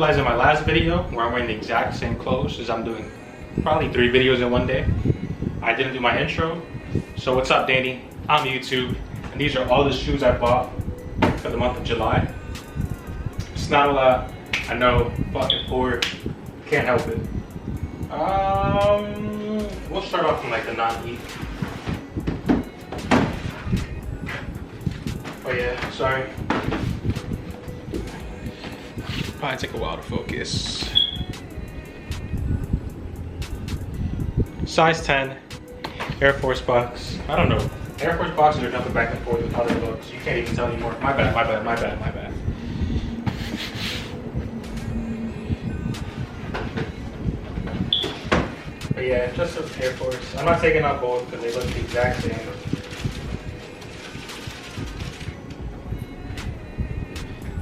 realized in my last video where I'm wearing the exact same clothes as I'm doing probably 3 videos in one day, I didn't do my intro. So what's up, Danny? I'm YouTube, and these are all the shoes I bought for the month of July. It's not a lot, I know, fucking poor, can't help it. We'll start off from like the non-heat. Oh yeah, sorry. Probably take a while to focus. Size 10, Air Force box. I don't know. Air Force boxes are jumping back and forth with how they look, so you can't even tell anymore. My bad, my bad, my bad, my bad. But yeah, just an Air Force. I'm not taking out both because they look the exact same.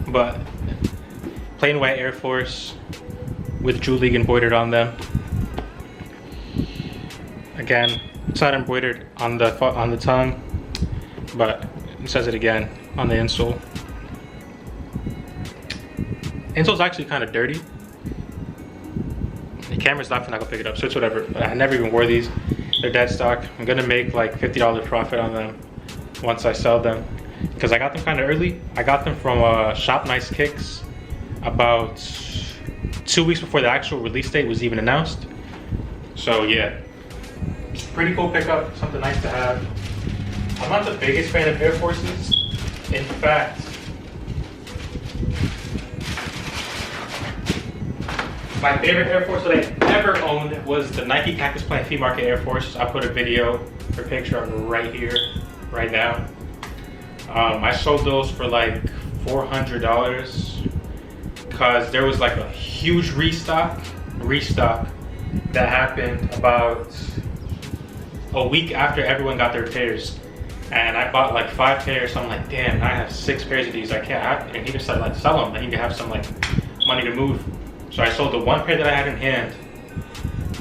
But plain white Air Force with Drew League embroidered on them. Again, it's not embroidered on the tongue, but it says it again on the insole. Insole's actually kind of dirty. The camera's not gonna pick it up, so it's whatever. But I never even wore these. They're dead stock. I'm gonna make like $50 profit on them once I sell them, because I got them kind of early. I got them from Shop Nice Kicks about 2 weeks before the actual release date was even announced. So yeah, pretty cool pickup, something nice to have. I'm not the biggest fan of Air Forces. In fact, my favorite Air Force that I ever owned was the Nike Cactus Plant Flea Market Air Force. I put a video or picture of them right here, right now. I sold those for like $400 because there was like a huge restock that happened about a week after everyone got their pairs. And I bought like 5 pairs, so I'm like, damn, I have 6 pairs of these. I can't have, and he decided like sell them. I need to have some like money to move. So I sold the 1 pair that I had in hand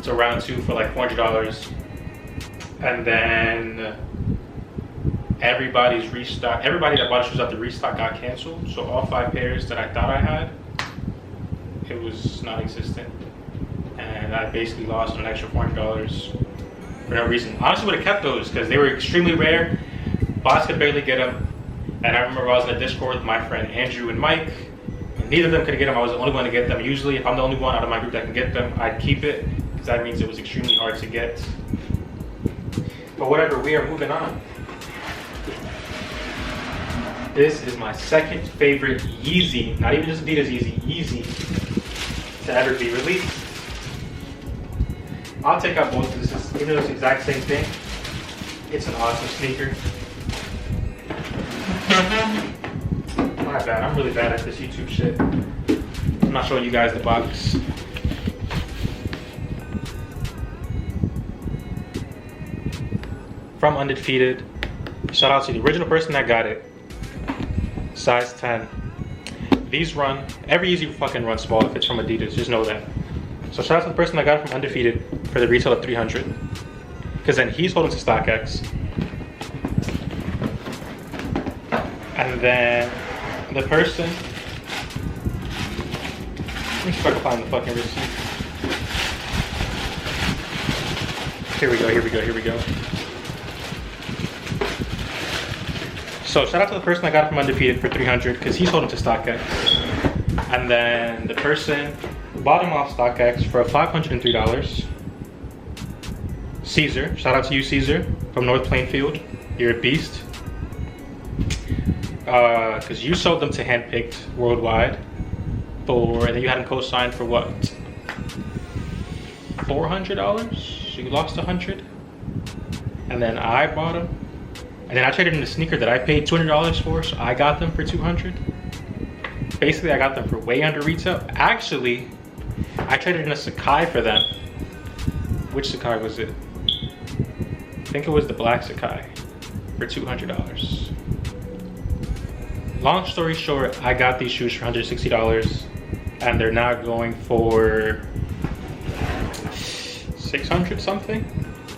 to round 2 for like $400. And then everybody's restock, everybody that bought shoes at the restock got canceled. So all 5 pairs that I thought I had, it was non-existent. And I basically lost an extra $400 for no reason. Honestly, would have kept those because they were extremely rare. Boss could barely get them. And I remember I was in a Discord with my friend Andrew and Mike. Neither of them could get them. I was the only one to get them. Usually, if I'm the only one out of my group that can get them, I'd keep it, because that means it was extremely hard to get. But whatever, we are moving on. This is my second favorite Yeezy, not even just Adidas Yeezy to ever be released. I'll take out both of this, even though it's the exact same thing. It's an awesome sneaker. My bad, I'm really bad at this YouTube shit. I'm not showing you guys the box. From Undefeated. Shout out to the original person that got it. Size 10. These run, every Yeezy fucking runs small if it's from Adidas, just know that. So shout out to the person that got it from Undefeated for the retail of $300. Because then he's holding to StockX. And then the person, let me see if I can find the fucking receipt. Here we go, here we go, here we go. So shout out to the person that got it from Undefeated for $300 because he's holding to StockX. And then the person who bought him off StockX for $503. Caesar, shout out to you, Caesar, from North Plainfield. You're a beast. Because you sold them to Handpicked Worldwide for, and then you had them co-signed for what? $400? So you lost $100. And then I bought them. And then I traded in a sneaker that I paid $200 for, so I got them for $200. Basically, I got them for way under retail. Actually, I traded in a Sakai for them. Which Sakai was it? I think it was the black Sakai for $200. Long story short, I got these shoes for $160 and they're now going for $600 something.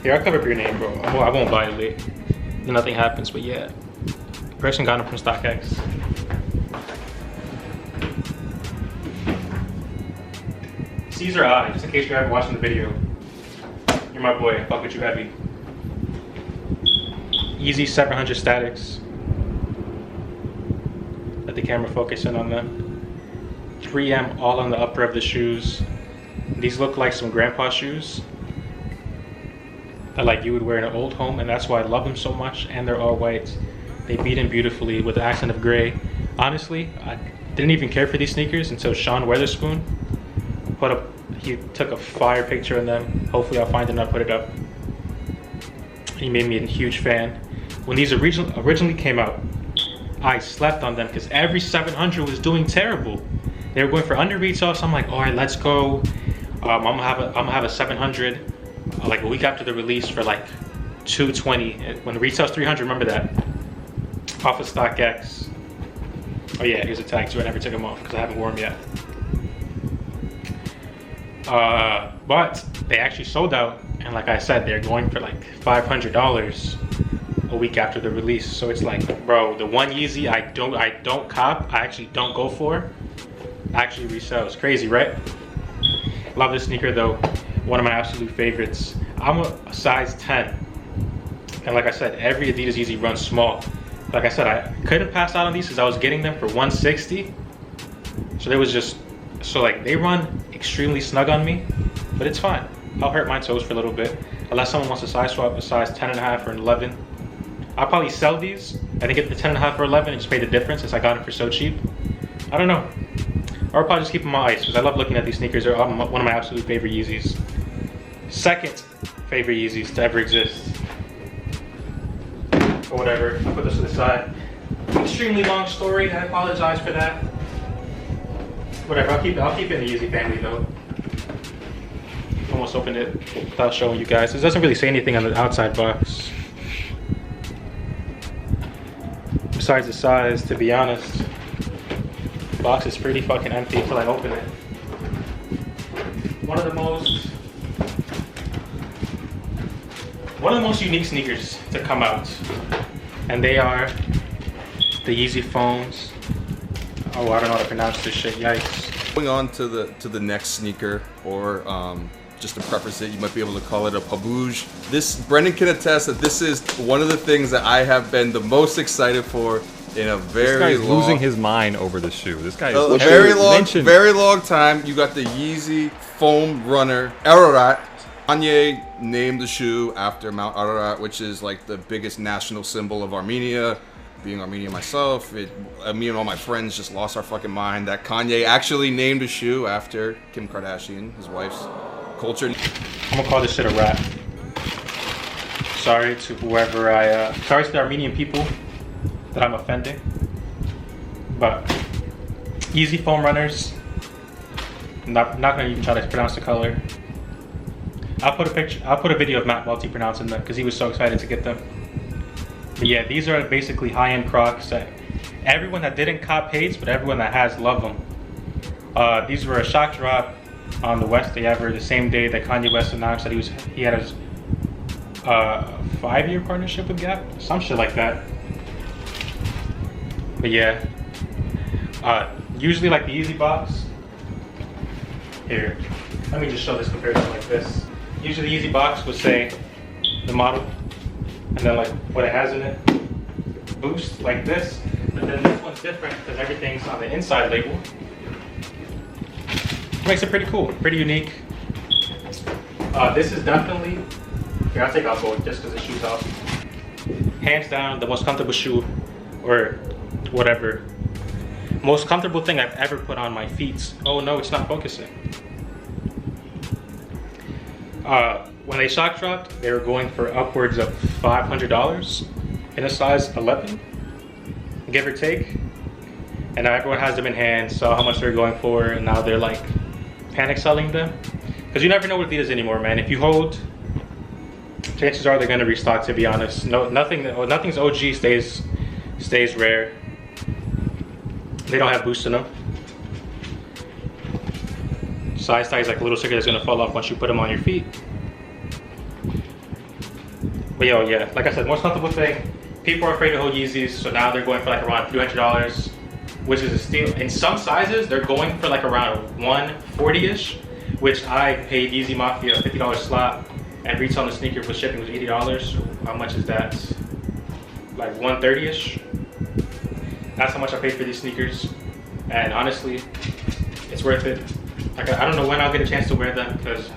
Here, I'll cover up your name, bro. I won't violate. Nothing happens, but yeah. Person got them from StockX. C's or I, just in case you're ever watching the video. You're my boy, fuck with you heavy. Yeezy 700 statics. Let the camera focus in on them. 3M all on the upper of the shoes. These look like some grandpa shoes that like you would wear in an old home, and that's why I love them so much. And they're all white. They beat in beautifully with the accent of gray. Honestly, I didn't even care for these sneakers until Sean Weatherspoon he took a fire picture in them. Hopefully I'll find it and I'll put it up. He made me a huge fan. When these originally came out, I slept on them because every 700 was doing terrible. They were going for under retail, so I'm like, all right, let's go. I'm gonna have a 700 like a week after the release for like $220. When the retail's 300, remember that. Off of StockX. Oh yeah, here's a tag too. I never took them off because I haven't worn them yet. But they actually sold out, and like I said, they're going for like $500 a week after the release. So it's like, bro, the one Yeezy I don't cop, I actually don't go for, actually resells. Crazy, right? Love this sneaker though. One of my absolute favorites. I'm a size 10, and like I said, every Adidas Yeezy runs small. Like I said, I couldn't pass out on these because I was getting them for $160. So there was just, so like they run extremely snug on me, but it's fine. I'll hurt my toes for a little bit. Unless someone wants to size swap a size 10.5 or an 11. I'll probably sell these. I think get the 10.5 or 11 and just pay the difference since I got them for so cheap. I don't know. Or I'll probably just keep them on ice because I love looking at these sneakers. They're one of my absolute favorite Yeezys. Second favorite Yeezys to ever exist. Or whatever, I'll put this to the side. Extremely long story, I apologize for that. Whatever, I'll keep it in the Yeezy family though. Almost opened it without showing you guys. This doesn't really say anything on the outside box. Besides the size, to be honest. The box is pretty fucking empty until I open it. One of the most unique sneakers to come out. And they are the Yeezy Foams. Oh, I don't know how to pronounce this shit, yikes. Going on to the next sneaker, or just to preface it, you might be able to call it a pabouge. This, Brendan can attest that this is one of the things that I have been the most excited for in a very long... losing his mind over the shoe. This guy is a very long time. You got the Yeezy Foam Runner Ararat. Kanye named the shoe after Mount Ararat, which is like the biggest national symbol of Armenia. Being Armenian myself, me and all my friends just lost our fucking mind that Kanye actually named a shoe after Kim Kardashian, his wife's culture. I'm gonna call this shit a rap. Sorry to whoever sorry to the Armenian people that I'm offending. But Yeezy Foam Runners. Not gonna even try to pronounce the color. I'll put a video of Matt Welty pronouncing them because he was so excited to get them. But yeah, these are basically high-end Crocs that everyone that didn't cop hates, but everyone that has love them. These were a shock drop on the West Day Ever, the same day that Kanye West announced that he had his 5-year partnership with Gap, some shit like that. But yeah, usually like the Yeezy box. Here, let me just show this comparison like this. Usually the Yeezy box would say the model, and then like what it has in it, Boost, like this. But then this one's different because everything's on the inside label. Makes it pretty cool, pretty unique. This is definitely, here I'll take out both just because the shoe's out. Hands down, the most comfortable shoe, or whatever. Most comfortable thing I've ever put on my feet. Oh no, it's not focusing. When they shock dropped, they were going for upwards of $500 in a size 11, give or take. And now everyone has them in hand, saw how much they're going for, and now they're like panic selling them. Because you never know what Adidas anymore, man. If you hold, chances are they're gonna restock, to be honest. Nothing's OG stays rare. They don't have boost in them. Size tag is like a little sticker that's gonna fall off once you put them on your feet. But yo, yeah, like I said, most comfortable thing. People are afraid to hold Yeezys, so now they're going for like around $300, which is a steal. In some sizes, they're going for like around $140-ish, which I paid Yeezy Mafia a $50 slot, and retail on the sneaker with shipping was $80. How much is that? Like 130-ish. That's how much I paid for these sneakers, and honestly, it's worth it. Like, I don't know when I'll get a chance to wear them because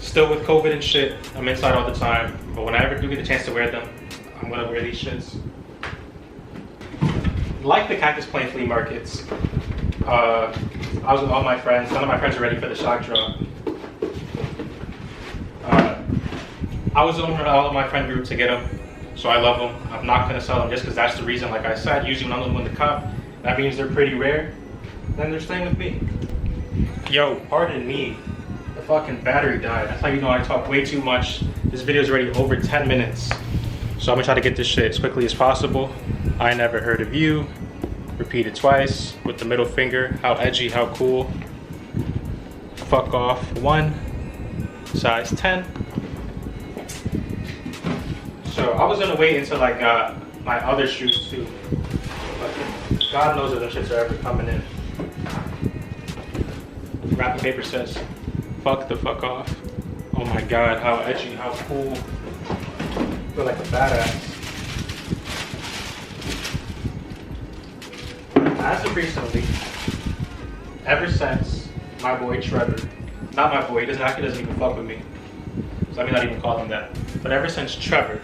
still with COVID and shit, I'm inside all the time. But when I ever do get a chance to wear them, I'm gonna wear these shits. Like the Cactus Plain flea markets, I was with all my friends. None of my friends are ready for the shock drop. I was on all of my friend group to get them, so I love them. I'm not gonna sell them just because that's the reason. Like I said, usually when I'm the one to cop, that means they're pretty rare. Then they're staying with me. Yo, pardon me. The fucking battery died. That's how you know I talk way too much. This video is already over 10 minutes. So I'm gonna try to get this shit as quickly as possible. I never heard of you. Repeat it twice with the middle finger. How edgy, how cool. Fuck off. 1, size 10. So I was gonna wait until I got my other shoes too. But God knows if them shits are ever coming in. Wrapping paper says, fuck the fuck off. Oh my God, how edgy, how cool. I feel like a badass. As of recently, ever since my boy Trevor, not my boy, he doesn't even fuck with me, so let me not even call him that, but ever since Trevor,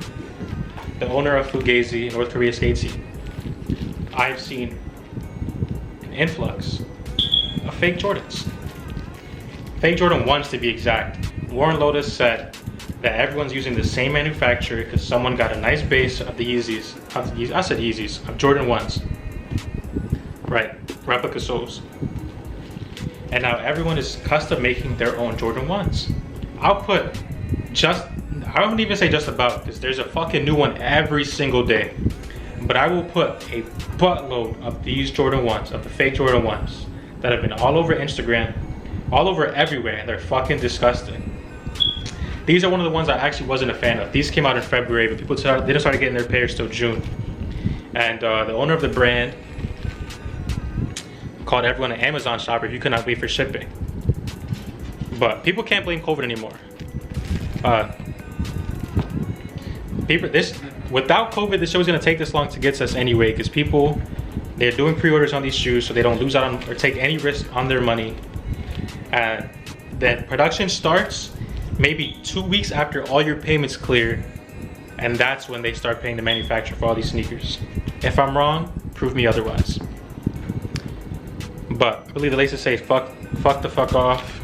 the owner of Fugazi, North Korea Skatesy, I've seen an influx of fake Jordans. Fake Jordan 1s to be exact. Warren Lotus said that everyone's using the same manufacturer because someone got a nice base of the Yeezys, I said Yeezys, of Jordan 1s. Right, replica soles. And now everyone is custom making their own Jordan 1s. I wouldn't even say just about, because there's a fucking new one every single day. But I will put a buttload of these Jordan 1s, of the fake Jordan 1s, that have been all over Instagram, all over everywhere, and they're fucking disgusting. These are one of the ones I actually wasn't a fan of. These came out in February, but they didn't start getting their pairs till June. And the owner of the brand called everyone an Amazon shopper if you could not wait for shipping. But people can't blame COVID anymore. Without COVID, this show is gonna take this long to get to us anyway, because people, they're doing pre-orders on these shoes so they don't lose out on or take any risk on their money. And then production starts maybe 2 weeks after all your payments clear, and that's when they start paying the manufacturer for all these sneakers. If I'm wrong, prove me otherwise. But really, the laces say fuck the fuck off.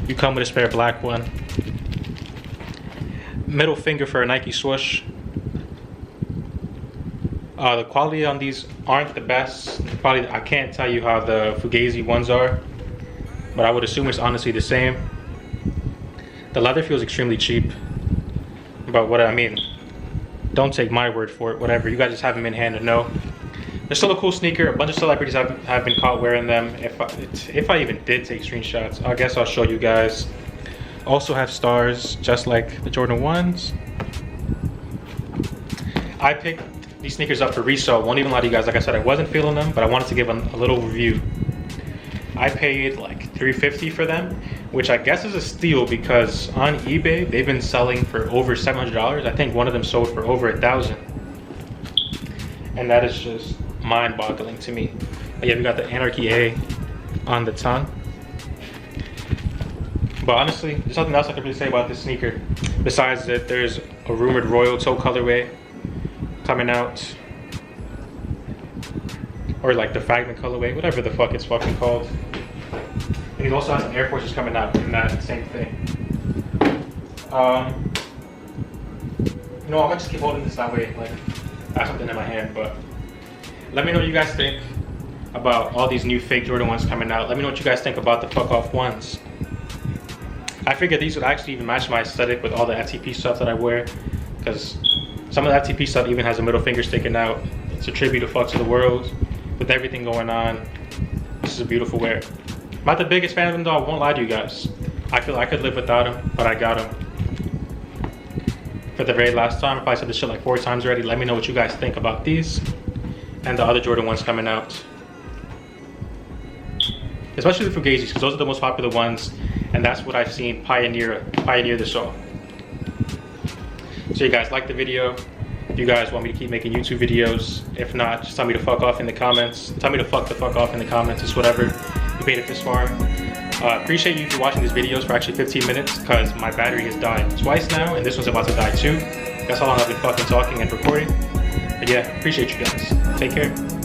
You come with a spare black one. Middle finger for a Nike swoosh. The quality on these aren't the best. Probably, I can't tell you how the Fugazi ones are, but I would assume it's honestly the same. The leather feels extremely cheap, but what I mean, don't take my word for it. Whatever, you guys just have them in hand to know. They're still a cool sneaker. A bunch of celebrities have been caught wearing them. If I even did take screenshots, I guess I'll show you guys. Also have stars, just like the Jordan 1s. I picked these sneakers up for resale. Won't even lie to you guys. Like I said, I wasn't feeling them, but I wanted to give them a little review. I paid like $350 for them, which I guess is a steal because on eBay they've been selling for over $700. I think one of them sold for over $1,000, and that is just mind-boggling to me. But yeah, we got the Anarchy A on the tongue. But honestly, there's nothing else I can really say about this sneaker besides that there's a rumored royal toe colorway coming out, or like the fragment colorway, whatever the fuck it's fucking called. And he also has some Air Forces coming out in that same thing. You know, I'm gonna just keep holding this that way, like I have something in my hand. But let me know what you guys think about all these new fake Jordan 1s coming out. Let me know what you guys think about the fuck off ones. I figured these would actually even match my aesthetic with all the FTP stuff that I wear, because some of the FTP stuff even has a middle finger sticking out. It's a tribute to fuck to the world. With everything going on, this is a beautiful wear. I'm not the biggest fan of them though, I won't lie to you guys. I feel I could live without them, but I got them. For the very last time, I probably said this shit like 4 times already. Let me know what you guys think about these and the other Jordan 1s coming out. Especially the Fugazis, because those are the most popular ones. and that's what I've seen pioneer the show. So you guys like the video? If you guys want me to keep making YouTube videos, if not, just tell me to fuck off in the comments. Tell me to fuck the fuck off in the comments. It's whatever. You made it this far. Appreciate you for watching these videos for actually 15 minutes because my battery has died twice now and this one's about to die too. That's how long I've been fucking talking and recording. But yeah, appreciate you guys. Take care.